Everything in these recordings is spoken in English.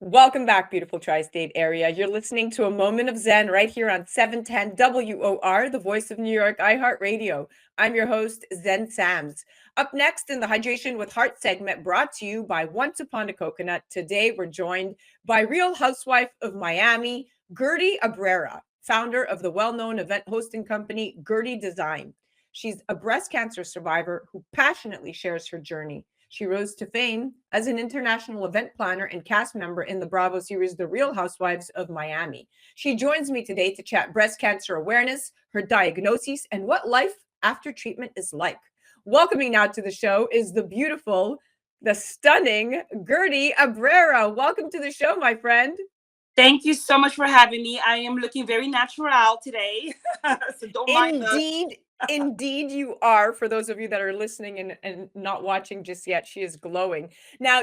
Welcome back, beautiful tri-state area. You're listening to A Moment of Zen right here on 710 WOR, the voice of New York, iHeartRadio. I'm your host, Zen Sams. Up next in the Hydration with Heart segment, brought to you by Once Upon a Coconut. Today, we're joined by Real Housewife of Miami, Guerdy Abraira, founder of the well-known event hosting company, Guerdy Design. She's a breast cancer survivor who passionately shares her journey. She rose to fame as an international event planner and cast member in the Bravo series The Real Housewives of Miami. She joins me today to chat breast cancer awareness, her diagnosis, and what life after treatment is like. Welcoming now to the show is the beautiful, the stunning Guerdy Abraira. Welcome to the show, my friend. Thank you so much for having me. I am looking very natural today, so don't mind the. Indeed, you are. For those of you that are listening and not watching just yet, she is glowing. Now,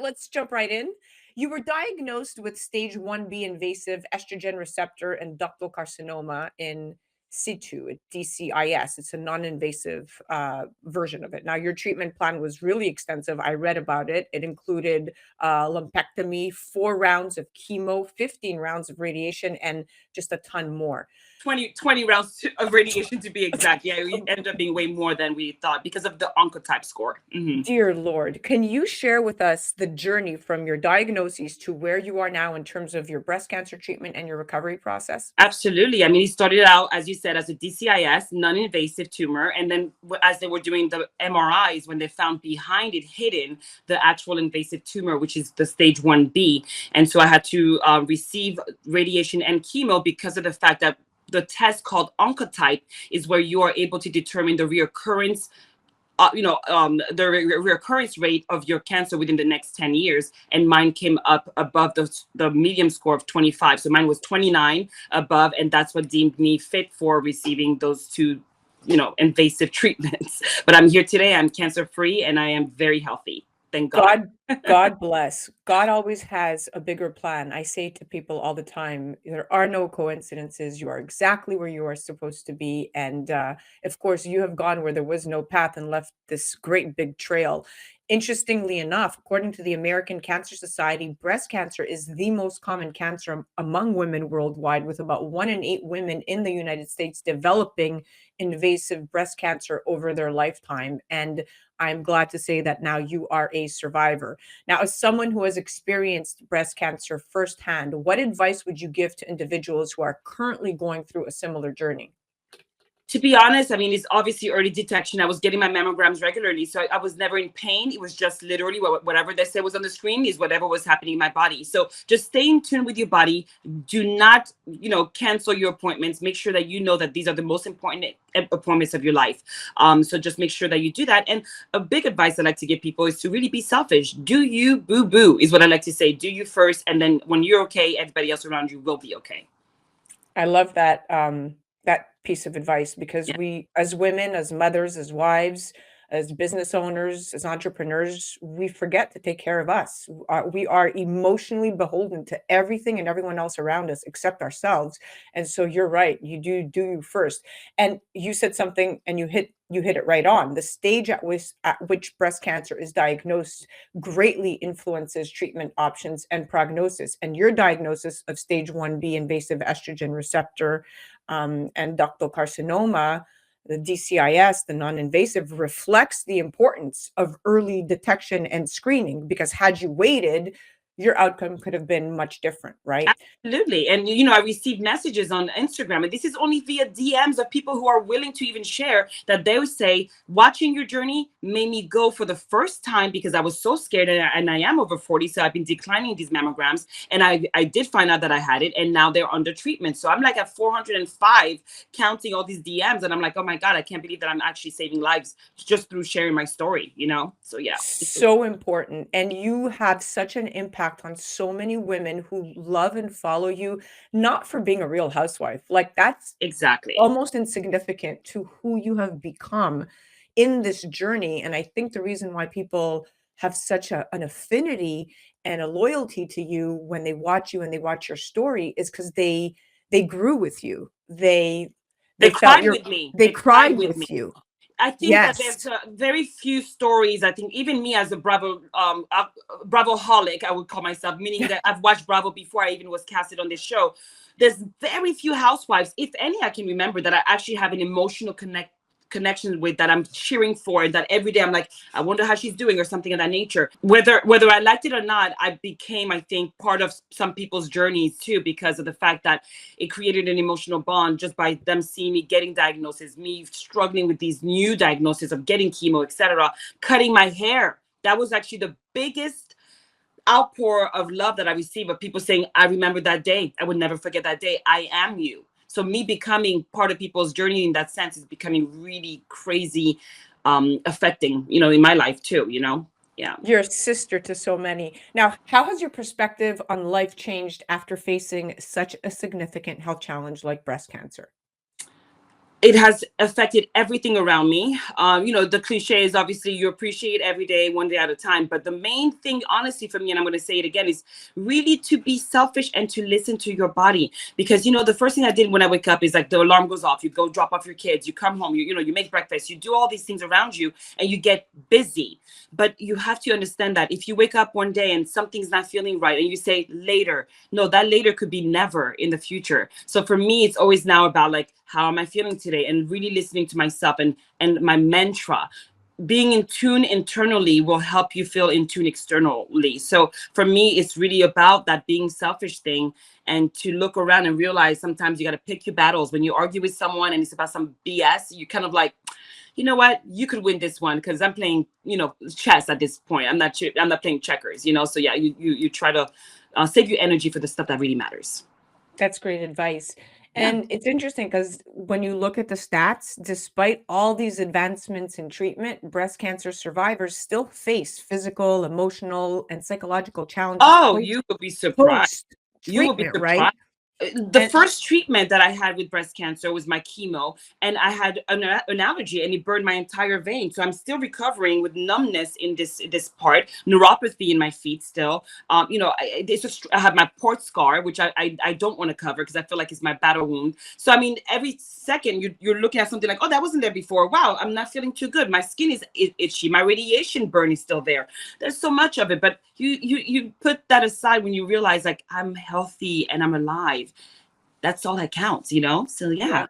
let's jump right in. You were diagnosed with stage 1B invasive estrogen receptor and ductal carcinoma in situ, DCIS. It's a non invasive version of it. Now, your treatment plan was really extensive. I read about it. It included lumpectomy, 4 rounds of chemo, 15 rounds of radiation, and just a ton more. 20 rounds of radiation to be exact. Yeah, it ended up being way more than we thought because of the oncotype score. Dear Lord, can you share with us the journey from your diagnosis to where you are now in terms of your breast cancer treatment and your recovery process? Absolutely. I mean, it started out, as you said, as a DCIS, non-invasive tumor. And then as they were doing the MRIs, when they found behind it hidden the actual invasive tumor, which is the stage 1B. And so I had to receive radiation and chemo because of the fact that the test called oncotype is where you are able to determine the reoccurrence the recurrence rate of your cancer within the next 10 years. And mine came up above the medium score of 25. So mine was 29 above. And that's what deemed me fit for receiving those two, invasive treatments. But I'm here today. I'm cancer free and I am very healthy. Thank God. God bless. God always has a bigger plan. I say to people all the time, there are no coincidences. You are exactly where you are supposed to be. And of course, you have gone where there was no path and left this great big trail. Interestingly enough, according to the American Cancer Society, breast cancer is the most common cancer among women worldwide, with about 1 in 8 women in the United States developing invasive breast cancer over their lifetime. And I'm glad to say that now you are a survivor. Now, as someone who has experienced breast cancer firsthand, what advice would you give to individuals who are currently going through a similar journey? To be honest, I mean, it's obviously early detection. I was getting my mammograms regularly, so I was never in pain. It was just literally whatever they said was on the screen is whatever was happening in my body. So just stay in tune with your body. Do not, cancel your appointments. Make sure that you know that these are the most important appointments of your life. So just make sure that you do that. And a big advice I like to give people is to really be selfish. Do you, boo boo, is what I like to say. Do you first, and then when you're okay, everybody else around you will be okay. I love that that piece of advice, because Yeah. we, as women, as mothers, as wives, as business owners, as entrepreneurs, we forget to take care of us. We are emotionally beholden to everything and everyone else around us except ourselves. And so you're right. You do you first. And you said something, and you hit it right on. The stage at which breast cancer is diagnosed greatly influences treatment options and prognosis. And your diagnosis of stage 1B invasive estrogen receptor and ductal carcinoma, the DCIS, the non-invasive, reflects the importance of early detection and screening, because had you waited, your outcome could have been much different, right? Absolutely. And, I received messages on Instagram, and this is only via DMs of people who are willing to even share that they would say, watching your journey made me go for the first time because I was so scared. And I am over 40, so I've been declining these mammograms. And I did find out that I had it, and now they're under treatment. So I'm like at 405 counting all these DMs. And I'm like, oh my God, I can't believe that I'm actually saving lives just through sharing my story. So yeah. So important. And you have such an impact on so many women who love and follow you, not for being a real housewife. Like, that's Exactly. almost insignificant to who you have become in this journey. And I think the reason why people have such an affinity and a loyalty to you when they watch you and they watch your story is because they grew with you. They They felt cried your with me. they They cried cried with me. with you. I think that there's Yes. very few stories. I think even me as a Bravo-holic, I would call myself, meaning that I've watched Bravo before I even was casted on this show. There's very few housewives, if any, I can remember that I actually have an emotional connection with, that I'm cheering for, and that every day I'm like, I wonder how she's doing, or something of that nature. Whether I liked it or not, I became, I think, part of some people's journeys too, because of the fact that it created an emotional bond just by them seeing me getting diagnoses, me struggling with these new diagnoses of getting chemo, etc., cutting my hair. That was actually the biggest outpour of love that I received, of people saying, I remember that day. I would never forget that day. I am you. So me becoming part of people's journey in that sense is becoming really crazy, affecting, in my life too, Yeah. You're a sister to so many. Now, how has your perspective on life changed after facing such a significant health challenge like breast cancer? It has affected everything around me. The cliche is obviously you appreciate every day, one day at a time. But the main thing, honestly, for me, and I'm going to say it again, is really to be selfish and to listen to your body. Because, the first thing I did when I wake up is like the alarm goes off. You go drop off your kids. You come home. You make breakfast. You do all these things around you and you get busy. But you have to understand that if you wake up one day and something's not feeling right and you say later, no, that later could be never in the future. So for me, it's always now about like, how am I feeling today? And really listening to myself and my mantra. Being in tune internally will help you feel in tune externally. So for me, it's really about that being selfish thing, and to look around and realize sometimes you got to pick your battles. When you argue with someone and it's about some BS, you kind of like, you know what, you could win this one because I'm playing, chess at this point. I'm not playing checkers, So yeah, you try to save your energy for the stuff that really matters. That's great advice. Yeah. And it's interesting because when you look at the stats, despite all these advancements in treatment, breast cancer survivors still face physical, emotional, and psychological challenges Oh, you would be surprised. post You will be treatment, right? surprised. The And first treatment that I had with breast cancer was my chemo, and I had an allergy, and it burned my entire vein. So I'm still recovering with numbness in this part, neuropathy in my feet still. I have my port scar, which I don't want to cover because I feel like it's my battle wound. So I mean, every second you're looking at something like, oh, that wasn't there before. Wow, I'm not feeling too good. My skin is itchy. My radiation burn is still there. There's so much of it, but you put that aside when you realize like I'm healthy and I'm alive. That's all that counts, So yeah. yeah.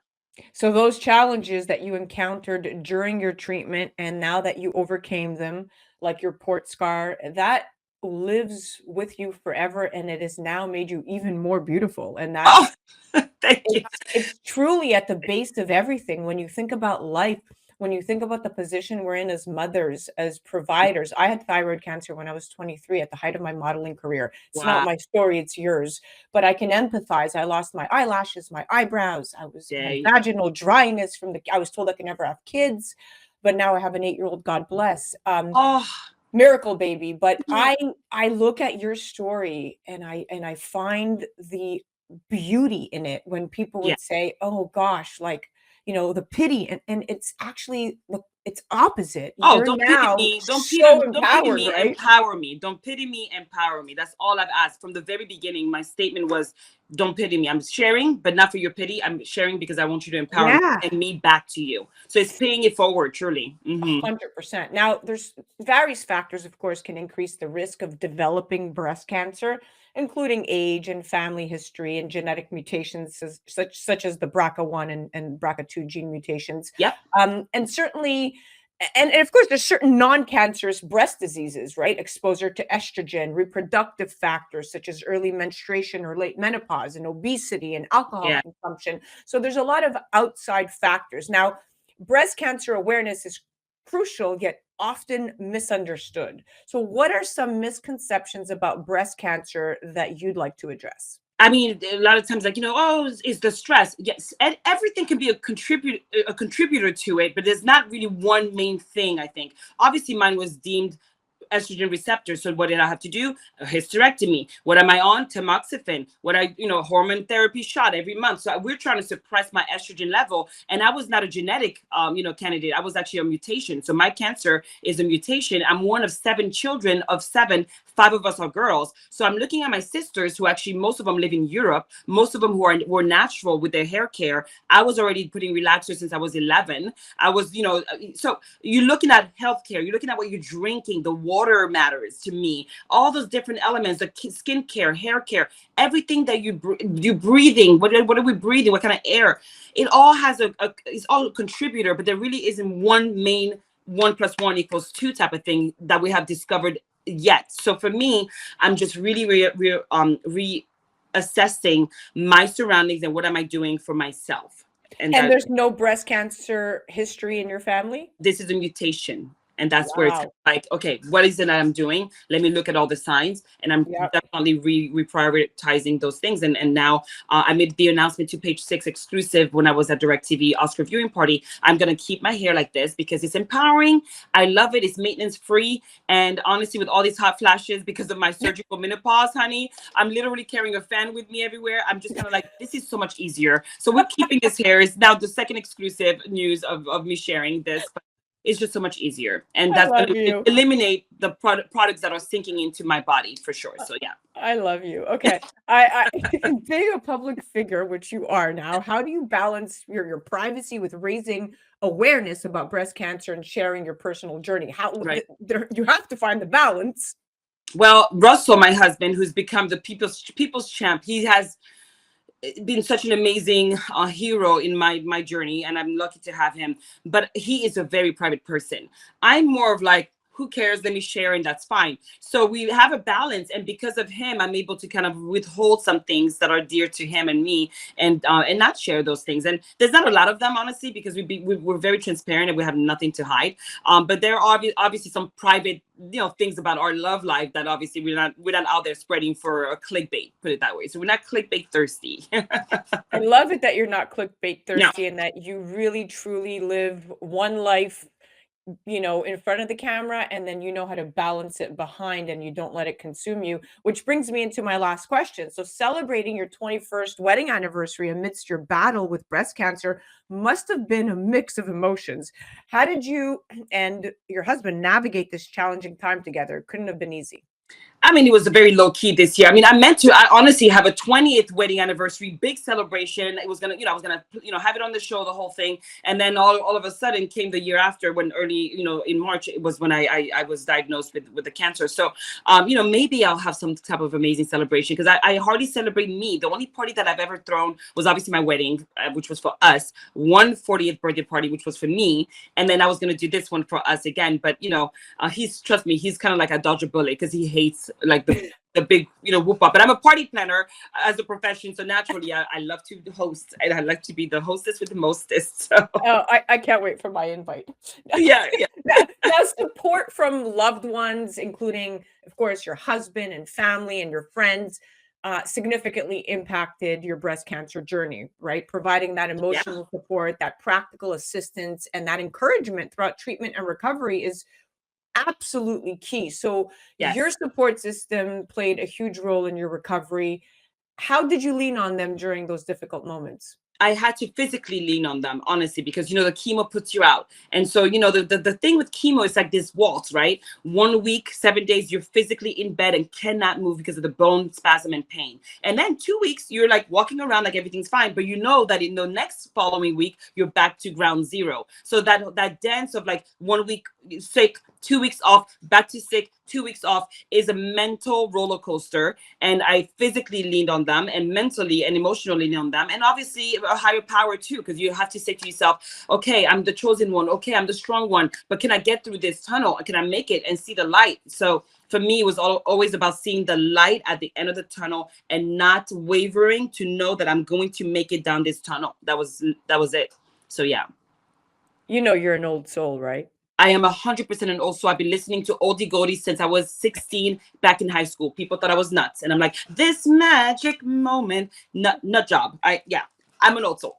So those challenges that you encountered during your treatment and now that you overcame them, like your port scar, that lives with you forever and it has now made you even more beautiful. And Oh, that's thank you. it's truly at the base of everything when you think about life, when you think about the position we're in as mothers, as providers. I had thyroid cancer when I was 23 at the height of my modeling career. It's not Wow. my story, it's yours, but I can empathize. I lost my eyelashes, my eyebrows. I had Day. vaginal dryness I was told I could never have kids, but now I have an 8-year-old, God bless. Oh, Miracle baby. But yeah. I look at your story and I find the beauty in it when people Yeah. would say, "Oh gosh," like, the pity, and it's actually it's opposite. Oh, You're don't pity now me. so Don't pity empowered, me, right? empower me. Don't pity me, empower me. That's all I've asked from the very beginning. My statement was, don't pity me. I'm sharing, but not for your pity. I'm sharing because I want you to empower me Yeah. and me back to you. So it's paying it forward, truly. 100%. Now, there's various factors, of course, can increase the risk of developing breast cancer, including age and family history and genetic mutations such as the BRCA1 and BRCA2 gene mutations. Yep. And certainly, and of course, there's certain non-cancerous breast diseases, right? Exposure to estrogen, reproductive factors such as early menstruation or late menopause, and obesity and alcohol Yeah. consumption. So there's a lot of outside factors. Now, breast cancer awareness is crucial yet often misunderstood. So, what are some misconceptions about breast cancer that you'd like to address? I mean, a lot of times, like, oh, it's the stress. Yes, and everything can be a contributor to it, but there's not really one main thing. I think obviously mine was deemed estrogen receptors. So what did I have to do? A hysterectomy. What am I on? Tamoxifen. What hormone therapy shot every month. So we're trying to suppress my estrogen level. And I was not a genetic, candidate. I was actually a mutation. So my cancer is a mutation. I'm one of 7 children of 7. 5 of us are girls. So I'm looking at my sisters who actually, most of them live in Europe. Most of them were natural with their hair care. I was already putting relaxers since I was 11. I was, so you're looking at healthcare. You're looking at what you're drinking. The water matters to me. All those different elements, the skin care, hair care, everything that you're breathing. What are we breathing? What kind of air? It all has it's all a contributor, but there really isn't one main 1 + 1 = 2 type of thing that we have discovered yet. So for me, I'm just really reassessing my surroundings and what am I doing for myself. And there's no breast cancer history in your family? This is a mutation. And that's where it's Wow. like, okay, what is it that I'm doing? Let me look at all the signs. And I'm definitely reprioritizing those things. And now I made the announcement to Page 6 exclusive when I was at DirecTV Oscar viewing party. I'm going to keep my hair like this because it's empowering. I love it. It's maintenance free. And honestly, with all these hot flashes because of my surgical menopause, honey, I'm literally carrying a fan with me everywhere. I'm just kind of like, this is so much easier. So we're keeping this hair. It's now the second exclusive news of me sharing this. But it's just so much easier, and that's going to eliminate the products that are sinking into my body for sure. So yeah, I love you. Okay, being a public figure, which you are now, how do you balance your privacy with raising awareness about breast cancer and sharing your personal journey? You have to find the balance. Well, Russell, my husband, who's become the people's champ, he has been such an amazing hero in my journey, and I'm lucky to have him. But he is a very private person. I'm more of like, who cares? Let me share, and that's fine. So we have a balance, and because of him, I'm able to kind of withhold some things that are dear to him and me, and not share those things. And there's not a lot of them, honestly, because we're very transparent and we have nothing to hide. But there are obviously some private things about our love life that obviously we're not out there spreading for a clickbait, put it that way. So we're not clickbait thirsty. I love it that you're not clickbait thirsty, and that you really truly live one life, in front of the camera, and then you know how to balance it behind, and you don't let it consume you, which brings me into my last question. So celebrating your 21st wedding anniversary amidst your battle with breast cancer must have been a mix of emotions. How did you and your husband navigate this challenging time together? Couldn't have been easy. I mean, it was a very low key this year. I mean, I honestly have a 20th wedding anniversary, big celebration. It was I was gonna, have it on the show, the whole thing. And then all of a sudden came the year after, when early, in March, it was when I was diagnosed with the cancer. So, maybe I'll have some type of amazing celebration, because I hardly celebrate me. The only party that I've ever thrown was obviously my wedding, which was for us, one 40th birthday party, which was for me. And then I was going to do this one for us again. But, trust me, he's kind of like a dodge a bullet, because he hates like the big whoop up. But I'm a party planner as a profession, so naturally I love to host, and I like to be the hostess with the mostest. So. Oh, I can't wait for my invite. Yeah. Now, support from loved ones, including, of course, your husband and family and your friends, significantly impacted your breast cancer journey, right? Providing that emotional support, that practical assistance, and that encouragement throughout treatment and recovery is absolutely key. So your support system played a huge role in your recovery. How did you lean on them during those difficult moments? I had to physically lean on them, honestly, because the chemo puts you out. And so the thing with chemo is like this waltz, right? 1 week, 7 days, you're physically in bed and cannot move because of the bone spasm and pain. And then 2 weeks, you're like walking around like everything's fine, but that in the next following week, you're back to ground zero. So that dance of like 1 week sick, 2 weeks off, back to sick, 2 weeks off is a mental roller coaster. And I physically leaned on them, and mentally and emotionally leaned on them, and obviously a higher power too, because you have to say to yourself, okay, I'm the chosen one, okay, I'm the strong one, but can I get through this tunnel? Can I make it and see the light? So for me, it was always about seeing the light at the end of the tunnel and not wavering, to know that I'm going to make it down this tunnel. That was it. So yeah. You're an old soul, right? I am 100% an old soul. I've been listening to oldie goldies since I was 16 back in high school. People thought I was nuts. And I'm like, this magic moment, nut job. I'm an old soul.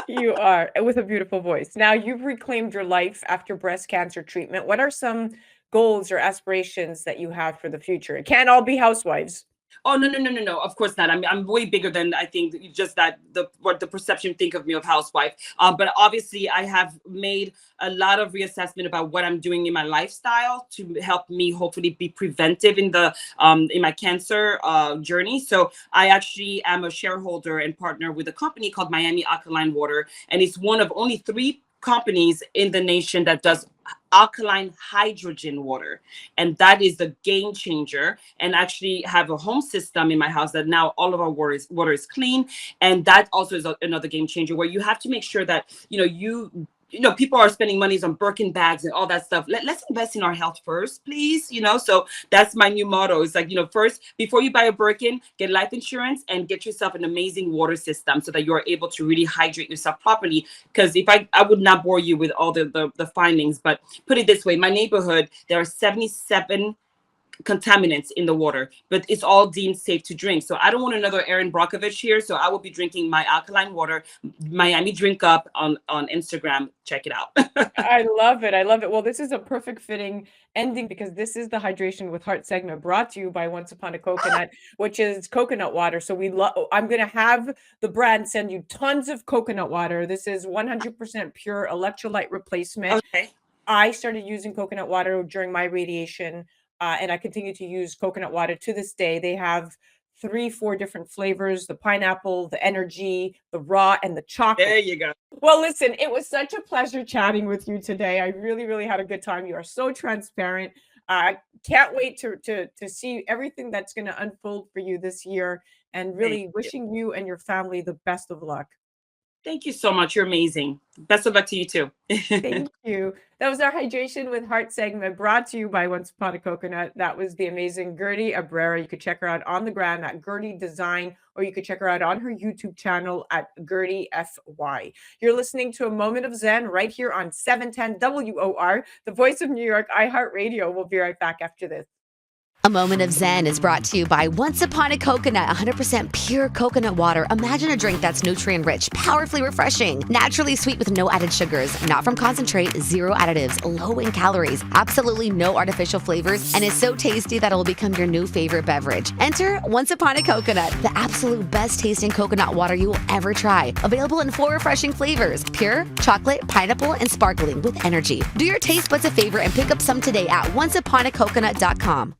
You are, with a beautiful voice. Now, you've reclaimed your life after breast cancer treatment. What are some goals or aspirations that you have for the future? It can't all be housewives. Oh, no, no, no, no, no. Of course not. I'm way bigger than I think just that what the perception think of me of housewife. But obviously I have made a lot of reassessment about what I'm doing in my lifestyle to help me hopefully be preventive in my cancer journey. So I actually am a shareholder and partner with a company called Miami Alkaline Water, and it's one of only 3 companies in the nation that does alkaline hydrogen water, and that is the game changer. And actually have a home system in my house that now all of our water is clean, and that also is another game changer, where you have to make sure that people are spending monies on Birkin bags and all that stuff. Let's invest in our health first, please. So that's my new motto. It's like, first, before you buy a Birkin, get life insurance and get yourself an amazing water system so that you're able to really hydrate yourself properly. Because if I would not bore you with all the findings, but put it this way, my neighborhood, there are 77 contaminants in the water, but it's all deemed safe to drink. So I don't want another Erin Brockovich here. So I will be drinking my alkaline water, Miami Drink Up on Instagram. Check it out. I love it. I love it. Well, this is a perfect fitting ending because this is the Hydration with Heart segment brought to you by Once Upon a Coconut, which is coconut water. So I'm going to have the brand send you tons of coconut water. This is 100% pure electrolyte replacement. Okay. I started using coconut water during my radiation, and I continue to use coconut water to this day. They have 3-4 different flavors: the pineapple, the energy, the raw, and the chocolate. There you go. Well, listen, it was such a pleasure chatting with you today. I really, really had a good time. You are so transparent. I can't wait to see everything that's going to unfold for you this year, and really wishing you and your family the best of luck. Thank you so much. You're amazing. Best of luck to you too. Thank you. That was our Hydration with Heart segment brought to you by Once Upon a Coconut. That was the amazing Guerdy Abraira. You could check her out on the gram at Guerdy Design, or you could check her out on her YouTube channel at Guerdy FY. You're listening to A Moment of Zen right here on 710 WOR, the voice of New York, iHeartRadio. We'll be right back after this. A Moment of Zen is brought to you by Once Upon a Coconut, 100% pure coconut water. Imagine a drink that's nutrient-rich, powerfully refreshing, naturally sweet with no added sugars, not from concentrate, 0 additives, low in calories, absolutely no artificial flavors, and is so tasty that it will become your new favorite beverage. Enter Once Upon a Coconut, the absolute best tasting coconut water you will ever try. Available in 4 refreshing flavors: pure, chocolate, pineapple, and sparkling with energy. Do your taste buds a favor and pick up some today at onceuponacoconut.com.